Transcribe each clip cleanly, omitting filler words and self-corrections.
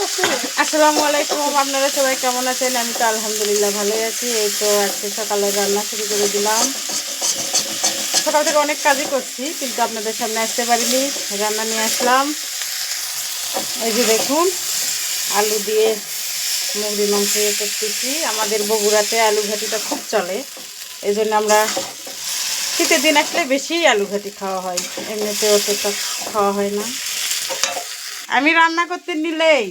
আসসালামু আলাইকুম, আপনারা সবাই কেমন আছেন? আমি তো আলহামদুলিল্লাহ ভালোই আছি। এই তো আজকে সকালে রান্না শুরু করে দিলাম। সকাল থেকে অনেক কাজই করছি, কিন্তু আপনাদের সামনে আসতে পারিনি। রান্না নিয়ে আসলাম। এই যে দেখুন, আলু দিয়ে মুরগি মাংস করতেছি। আমাদের বগুড়াতে আলু ঘাটিটা খুব চলে, এই জন্য আমরা শীতের দিন আসলে বেশি আলু ঘাটি খাওয়া হয়, এমনিতে অতটা খাওয়া হয় না। আমি রান্না করতে নিলেই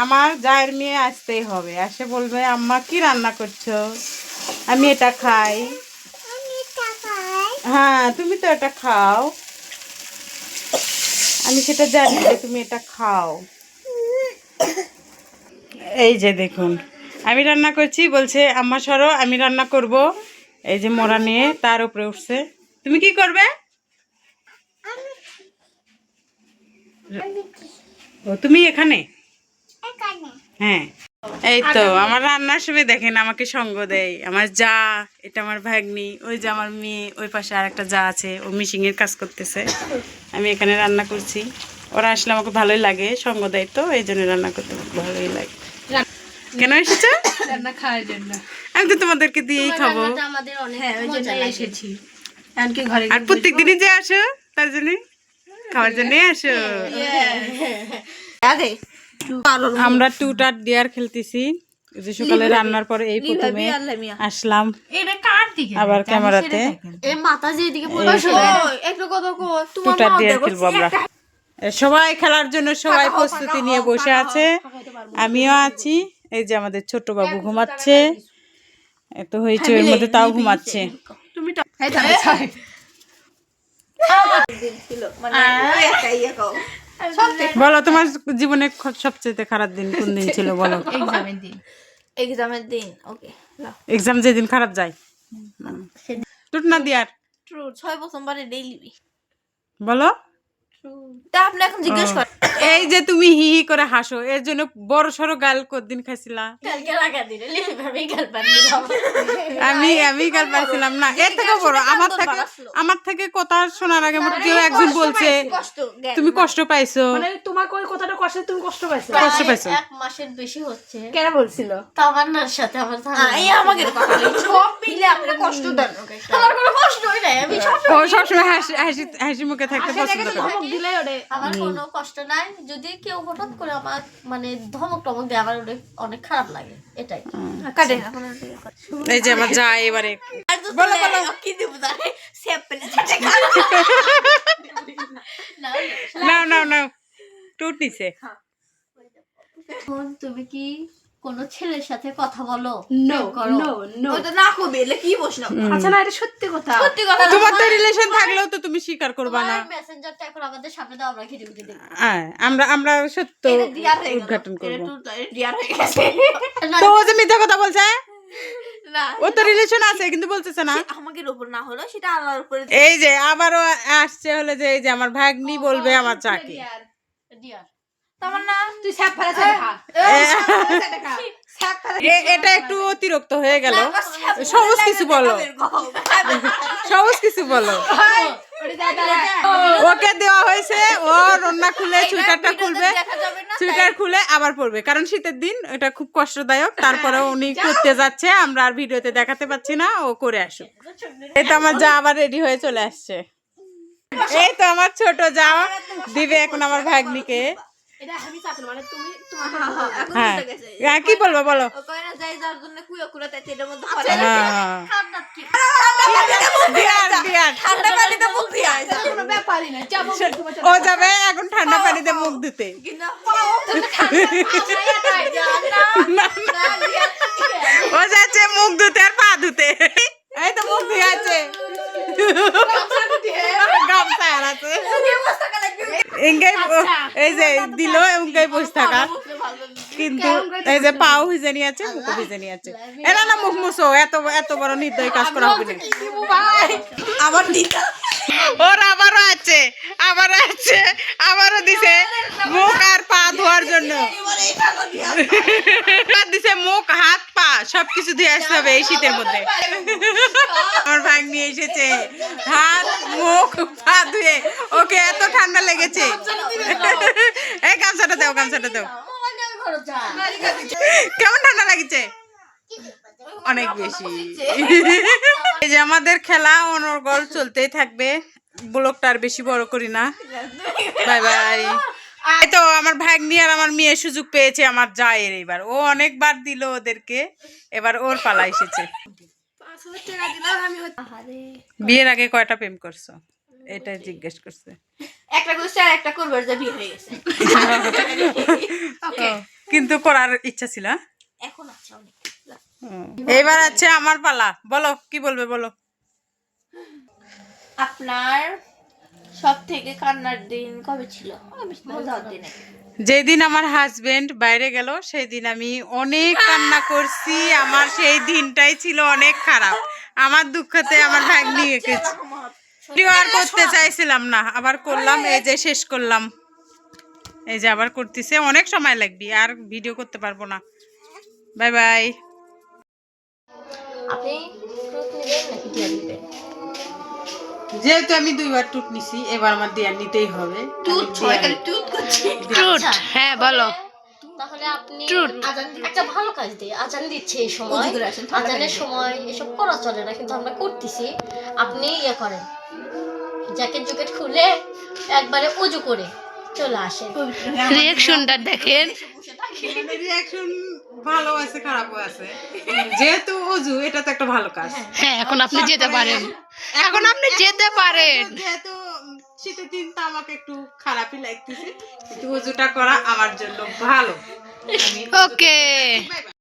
আমার জায়ের মেয়ে আসতেই হবে, আসে বলবে আম্মা কি রান্না করছো, আমি এটা খাই। হ্যাঁ, তুমি তো এটা খাও, আমি সেটা জানি যে তুমি এটা খাও। এই যে দেখুন, আমি রান্না করছি, বলছে আম্মা সরো আমি রান্না করব। এই যে মোড়া নিয়ে তার উপরে উঠছে। তুমি কি করবে? ও, তুমি এখানে? হ্যাঁ। এই তো আমার রান্নার সময় দেখেন আমাকে সঙ্গ দেয় আমার যা, এটা আমার ভাগ্নি, ওই যে আমার মেয়ে, ওই পাশে আর একটা যা আছে, ও মিশিংয়ের কাজ করতেছে, আমি এখানে রান্না করছি। ওরা আসলে আমাকে ভালোই লাগে, সঙ্গ দেয়, তো এই জন্য রান্না করতে ভালোই লাগে। কেন এসেছো? রান্না খাওয়ার জন্য। আমি তো তোমাদেরকে দিয়েই খাবো। আর প্রত্যেক দিনই যে আসো, তার জন্য খাওয়ার জন্য আসো। আমরা টুটার ডিয়ার খেলতেছি, যে সকালে রান্নার পরে এই প্রথমে আসলাম আবার ক্যামেরাতে টুটার ডিয়ার খেলবো আমরা। সবাই খেলার জন্য সবাই প্রস্তুতি নিয়ে বসে আছে, আমিও আছি। এই যে আমাদের ছোট বাবু ঘুমাচ্ছে, এত হয়েছে ওর মধ্যে তাও ঘুমাচ্ছে। বলো তোমার জীবনে সবচেয়ে খারাপ দিন কোন দিন ছিল বলো? এক্সামের দিন। ওকে, এক্সাম যেদিন খারাপ যায় টুট না দিয়ার ট্রু 6 বছর পরে ডেইলি বলো। তা আপনি এখন জিজ্ঞেস করেন, এই যে তুমি হি হি করে হাসো, এর জন্য বড় সড়ো গাল কতদিন খাইছিলা? কালকে লাগা দিলে লিপি ভাবি গাল পান দিলাম। আমি গাল পাইছিলাম না, এর থেকে বড় আমার থেকে কথা শোনার আগে আমার কেউ একজন বলছে তুমি কষ্ট পাইছো, মানে তোমাকে ওই কথাটা কষ্ট, তুমি কষ্ট পাইছো? কষ্ট পাইছো? এক মাসের বেশি হচ্ছে। কেন বলছিল? তামান্নার সাথে আমার এই আমাকে কথা বলি, সব মিলে আপনি কষ্ট দেন ওকে। আমার কোনো কষ্ট হই নাই, আমি সব ও সবসময় হাসি মুখে থাকতে পছন্দ করে। ধমক দিলেই ওরে আমার কোনো কষ্ট নাই। যদি কেউ হঠাৎ করে আমার মানে ধমক টমক দেয়, আমার অনেক খারাপ লাগে, এটাই। কাটে এই যে আমার যা এবারে বলো বলো কি দেব জানে সেপ পেলে না টুট নিছে। এখন তুমি কি কোন ছেলের সাথে কথা বলো? নো নো নো, ওটা না কবে এলে কি বসলাম। আচ্ছা না, এটা সত্যি কথা। সত্যি কথা, তোমার তো রিলেশন থাকলেও তো তুমি স্বীকার করবা না। মেসেঞ্জারটা এখন আমাদের সামনে দাও, আমরা খেতে খেতে দেখব। আমরা সত্য উদ্ঘাটন করবো। ডিয়ার হয়ে গেছে। তো ও যে মিথ্যা কথা বলছে, না ও তো রিলেশন আছে কিন্তু বলতেছে না। আমাদের উপর না হলো, সেটা আল্লাহর উপরে। এই যে আবারও আসছে হলে যে এই যে আমার ভাগ্নি বলবে আমার চাকে। ডিয়ার তামান্না তুই স্যাপ ফেলেছে দেখা, দেখা স্যাপ ফেলে। এটা একটু অতিরিক্ত হয়ে গেল। সহজ কিছু বলো, সহজ কিছু বলো। ওকে দেওয়া হয়েছে, ও রান্না খুলে সুইটারটা খুলবে, সুইটার খুলে আবার পরবে, কারণ শীতের দিন এটা খুব কষ্টদায়ক। তারপরে উনি করতে যাচ্ছে, আমরা আর ভিডিওতে দেখাতে পাচ্ছি না, ও করে আসুক। এই তো আমার যা আবার রেডি হয়ে চলে আসছে। এই তো আমার ছোট যা দিবে এখন আমার ভাগ্নিকে। এটা আমি চাকরি মানে তুমি তোমার হ্যাঁ কি বলবো বলো? ও কয় না যাই যার জন্য কুয়া কুলা তাই এর মধ্যে ঠান্ডা কি ঠান্ডা পানিতে মুখ দিয়া কোনো ব্যাপারই না, যাবো তোমার ও যাবে এখন ঠান্ডা পানিতে মুখ ধুতে। কিন্তু ও যাচ্ছে মুখ ধুতে আর পা ধুতে। এই তো মুখ ধুয়ে আছে, গামছা আর আছে, এই যে দিল এমনকাই বসে থাকা, কিন্তু এই যে পাও ভিজে নিয়ে আছে, মুখ ভিজে নিয়ে আছে। এরা না মুখ মুছো, এত বড় নির্দয় কাজ করা হবে না। আবার দিতা ওর আবারও দিছে মুখ আর পা ধোয়ার জন্য, দিছে মুখ হাত পা সবকিছু ধুয়ে আসতে হবে এই শীতের মধ্যে। আমার ভাগ্নি এসেছে, হাত মুখ পা ধুয়ে, ওকে এত ঠান্ডা লেগেছে। এই গামছাটা দাও করো যা কেমন ঠান্ডা লাগছে? অনেক বেশি। এই যে আমাদের খেলা অনর্গল চলতেই থাকবে, ব্লগটা আর বেশি বড় করি না। Bye bye. এই তো আমার ভাগ্নি আর আমার মেয়ে সুযোগ পেয়েছে আমার জায়ের, এবার ও অনেকবার দিল ওদেরকে, এবার ওর পালা এসেছে। বিয়ের আগে কয়টা প্রেম করছো এটা জিজ্ঞেস করছে। একটা করছে আর একটা করবে, যে বিয়ে হয়ে গেছে। কিন্তু করার ইচ্ছা ছিল। এখন আছে অনেক। এবার আছে আমার পালা, বলো কি বলবে বলো। আপনার সব থেকে কান্নার দিন কবে ছিল? দিনে যেদিন আমার হাজবেন্ড বাইরে গেল সেই দিন আমি অনেক কান্না করছি। আমার সেই দিনটাই ছিল অনেক খারাপ। আমার দুঃখতে আমার ভাগ্নি এঁকেছে। ভিডিও আর করতে চাইছিলাম না, আবার করলাম, এই যে শেষ করলাম, এই যে আবার করতেছে। অনেক সময় লাগবে, আর ভিডিও করতে পারবো না। Bye bye. আপনি ফ্রুট নেবেন নাকি দিয়ে দিবেন? যেহেতু আমি 2বার টুট নিছি, এবার আমার দিয়ে নিতেই হবে। হ্যাঁ বলো। তাহলে আপনি একটা ভালো কাজ দিয়ে আজান দিচ্ছে এই সময়, আজানের সময় এসব করা চলে না, কিন্তু আমরা করতেছি। আপনি ইয়ে করেন, জ্যাকেট জুকেট খুলে একবারে উজু করে চলে আসেন। রিঅ্যাকশনটা দেখেন। রিঅ্যাকশন ভালো আছে খারাপও আছে, যেহেতু অজু এটা তো একটা ভালো কাজ। হ্যাঁ, এখন আপনি যেতে পারেন, এখন আপনি যেতে পারেন। যেহেতু শীতের দিন তো আমাকে একটু খারাপই লাগতেছে, কিন্তু অজুটা করা আমার জন্য ভালো। ওকে।